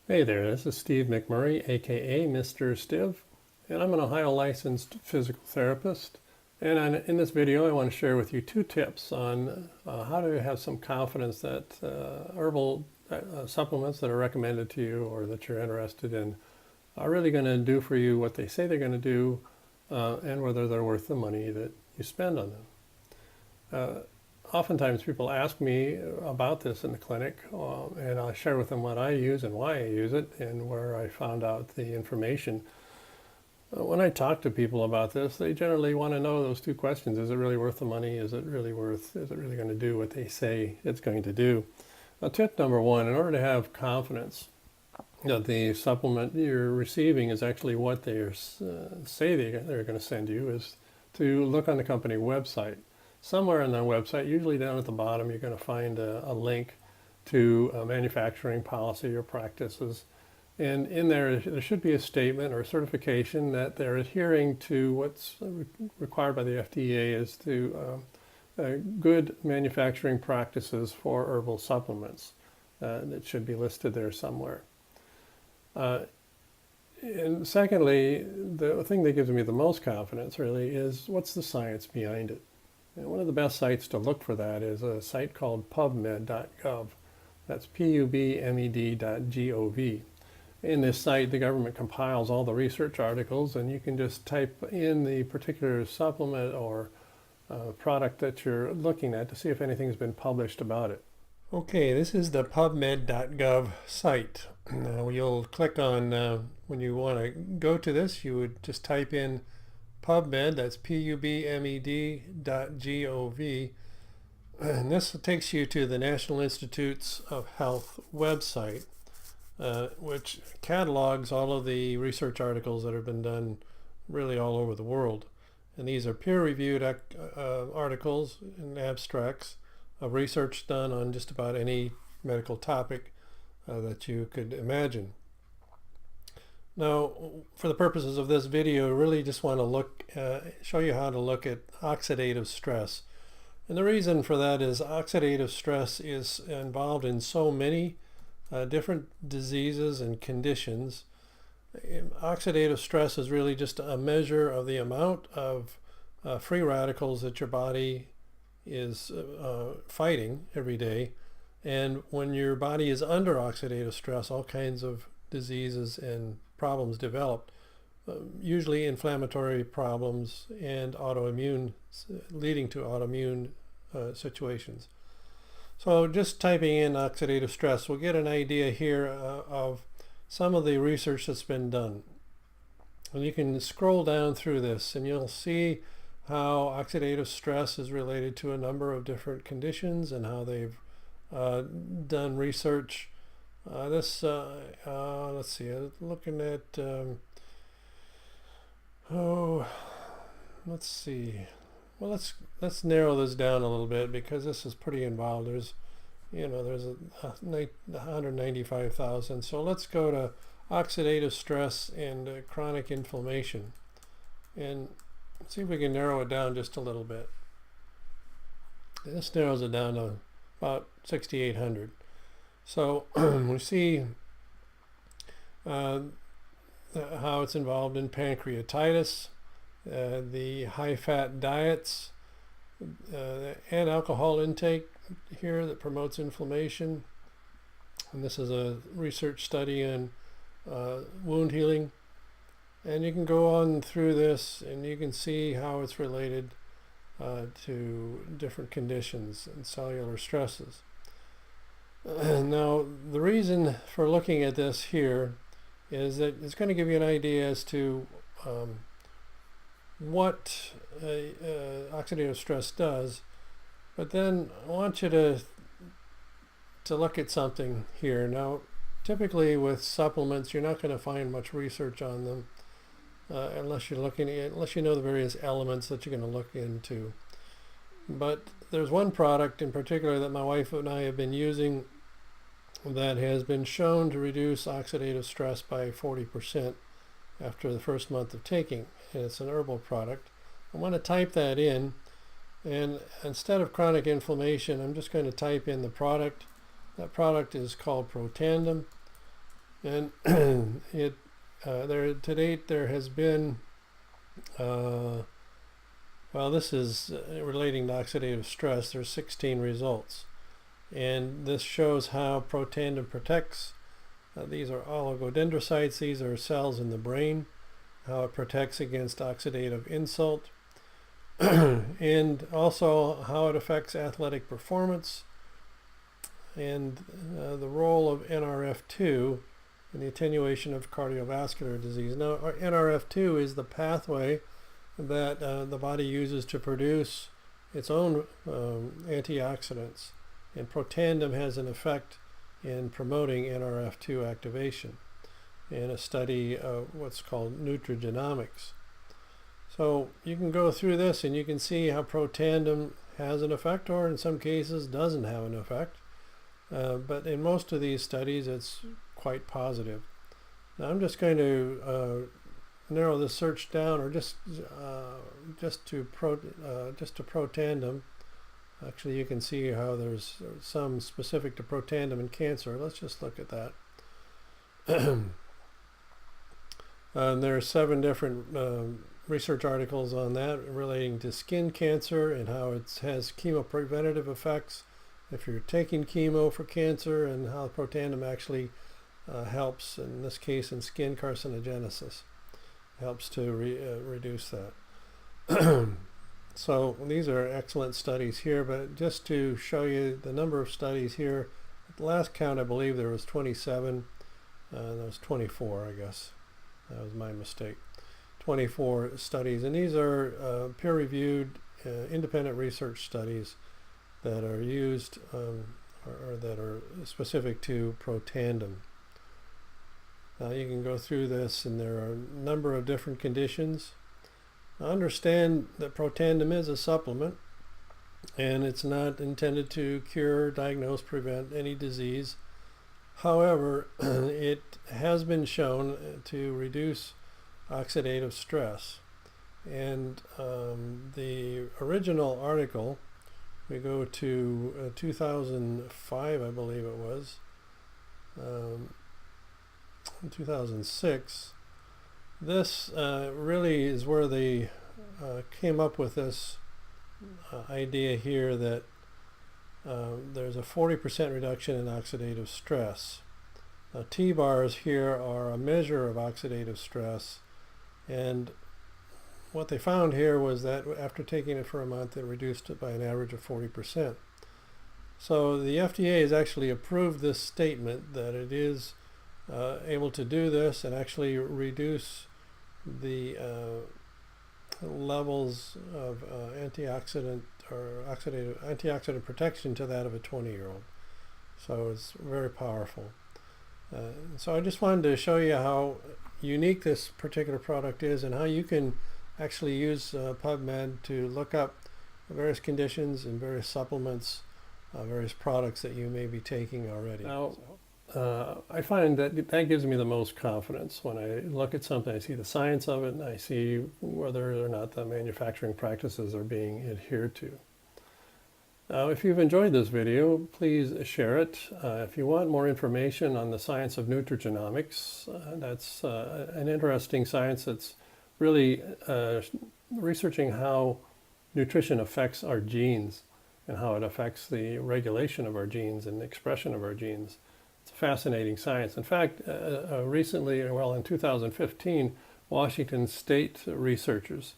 Hey there, this is Steve McMurray, aka Mr. Stiv, and I'm an Ohio licensed physical therapist. And in this video, I want to share with you two tips on how to have some confidence that herbal supplements that are recommended to you or that you're interested in are really going to do for you what they say they're going to do, and whether they're worth the money that you spend on them. Oftentimes people ask me about this in the clinic, and I share with them what I use and why I use it and where I found out the information. When I talk to people about this, they generally want to know those two questions. Is it really worth the money? Is it really going to do what they say it's going to do? Now, tip number one, in order to have confidence that the supplement you're receiving is actually what they say they're going to send you, is to look on the company website. Somewhere on their website, usually down at the bottom, you're going to find a link to manufacturing policy or practices. And in there should be a statement or a certification that they're adhering to what's required by the FDA as to good manufacturing practices for herbal supplements. That should be listed there somewhere. And secondly, the thing that gives me the most confidence really is what's the science behind it. And one of the best sites to look for that is a site called pubmed.gov. That's pubmed.gov. In this site, the government compiles all the research articles, and you can just type in the particular supplement or product that you're looking at to see if anything's been published about it. Okay, this is the pubmed.gov site. Now you'll click on, when you want to go to this, you would just type in PubMed, that's pubmed.gov, and this takes you to the National Institutes of Health website, which catalogs all of the research articles that have been done really all over the world. And these are peer-reviewed articles and abstracts of research done on just about any medical topic that you could imagine. Now, for the purposes of this video, I really just want to show you how to look at oxidative stress. And the reason for that is oxidative stress is involved in so many different diseases and conditions. Oxidative stress is really just a measure of the amount of free radicals that your body is fighting every day. And when your body is under oxidative stress, all kinds of diseases and problems develop, usually inflammatory problems and leading to autoimmune situations. So just typing in oxidative stress, we'll get an idea here of some of the research that's been done. And you can scroll down through this and you'll see how oxidative stress is related to a number of different conditions and how they've done research. Let's see, looking at, let's see. Well, let's narrow this down a little bit because this is pretty involved. There's 195,000. So let's go to oxidative stress and chronic inflammation and see if we can narrow it down just a little bit. This narrows it down to about 6,800. So we see how it's involved in pancreatitis, the high-fat diets, and alcohol intake here that promotes inflammation. And this is a research study in wound healing. And you can go on through this and you can see how it's related to different conditions and cellular stresses. Now, the reason for looking at this here is that it's going to give you an idea as to what oxidative stress does, but then I want you to look at something here. Now, typically with supplements, you're not going to find much research on them unless you know the various elements that you're going to look into. But there's one product in particular that my wife and I have been using that has been shown to reduce oxidative stress by 40% after the first month of taking. And it's an herbal product. I want to type that in, and instead of chronic inflammation, I'm just going to type in the product. That product is called Protandim, And there to date there has been, well, this is relating to oxidative stress. There's 16 results, and this shows how Protandim protects. These are oligodendrocytes. These are cells in the brain. How it protects against oxidative insult, and also how it affects athletic performance, and the role of NRF2 in the attenuation of cardiovascular disease. Now, NRF2 is the pathway that the body uses to produce its own antioxidants, and Protandim has an effect in promoting NRF2 activation in a study of what's called Nutrigenomics. So you can go through this and you can see how Protandim has an effect, or in some cases doesn't have an effect. But in most of these studies, it's quite positive. Now I'm just going to narrow the search down, or just to Protandim. Actually, you can see how there's some specific to Protandim in cancer. Let's just look at that. There are 7 different research articles on that relating to skin cancer and how it has chemopreventative effects if you're taking chemo for cancer, and how Protandim actually helps, in this case in skin carcinogenesis, helps to reduce that. So these are excellent studies here, but just to show you the number of studies here, at the last count I believe there was 27, there was 24 I guess, that was my mistake. 24 studies, and these are peer-reviewed independent research studies that are used or that are specific to Protandim. Now you can go through this, and there are a number of different conditions. Understand that Protandim is a supplement, and it's not intended to cure, diagnose, prevent any disease. However, it has been shown to reduce oxidative stress. And the original article, we go to 2005, I believe it was, 2006. This really is where they came up with this idea here that there's a 40% reduction in oxidative stress. Now, T-bars here are a measure of oxidative stress, and what they found here was that after taking it for a month, it reduced it by an average of 40%. So the FDA has actually approved this statement that it is able to do this and actually reduce the levels of antioxidant protection to that of a 20-year-old. So it's very powerful. So I just wanted to show you how unique this particular product is, and how you can actually use PubMed to look up various conditions and various supplements, various products that you may be taking already. Now, I find that that gives me the most confidence when I look at something. I see the science of it, and I see whether or not the manufacturing practices are being adhered to. Now, if you've enjoyed this video, please share it. If you want more information on the science of nutrigenomics, that's an interesting science that's really researching how nutrition affects our genes and how it affects the regulation of our genes and the expression of our genes. It's a fascinating science. In fact, recently, well, in 2015, Washington State researchers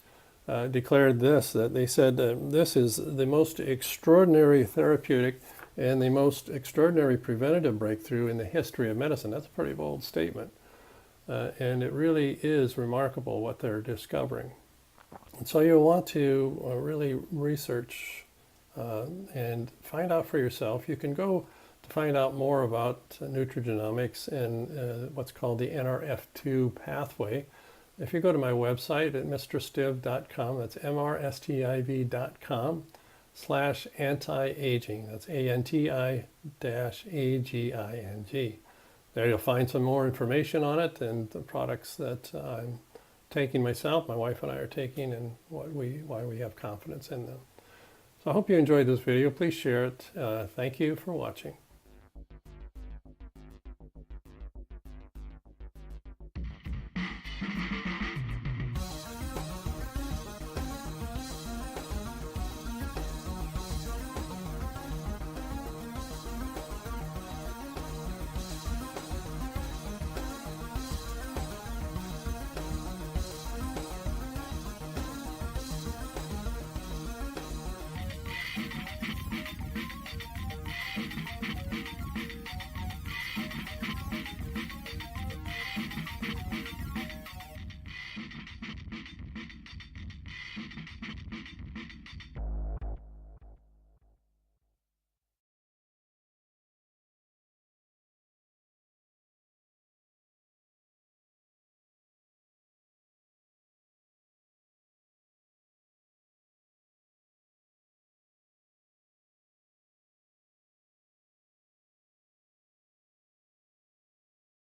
declared this, that they said this is the most extraordinary therapeutic and the most extraordinary preventative breakthrough in the history of medicine. That's a pretty bold statement. And it really is remarkable what they're discovering. And so you'll want to really research and find out for yourself. You can go to find out more about nutrigenomics and what's called the NRF2 pathway. If you go to my website at mrstiv.com, that's mrstiv.com/anti-aging. That's ANTI-AGING. There you'll find some more information on it and the products that I'm taking myself, my wife and I are taking, and why we have confidence in them. So I hope you enjoyed this video. Please share it. Thank you for watching.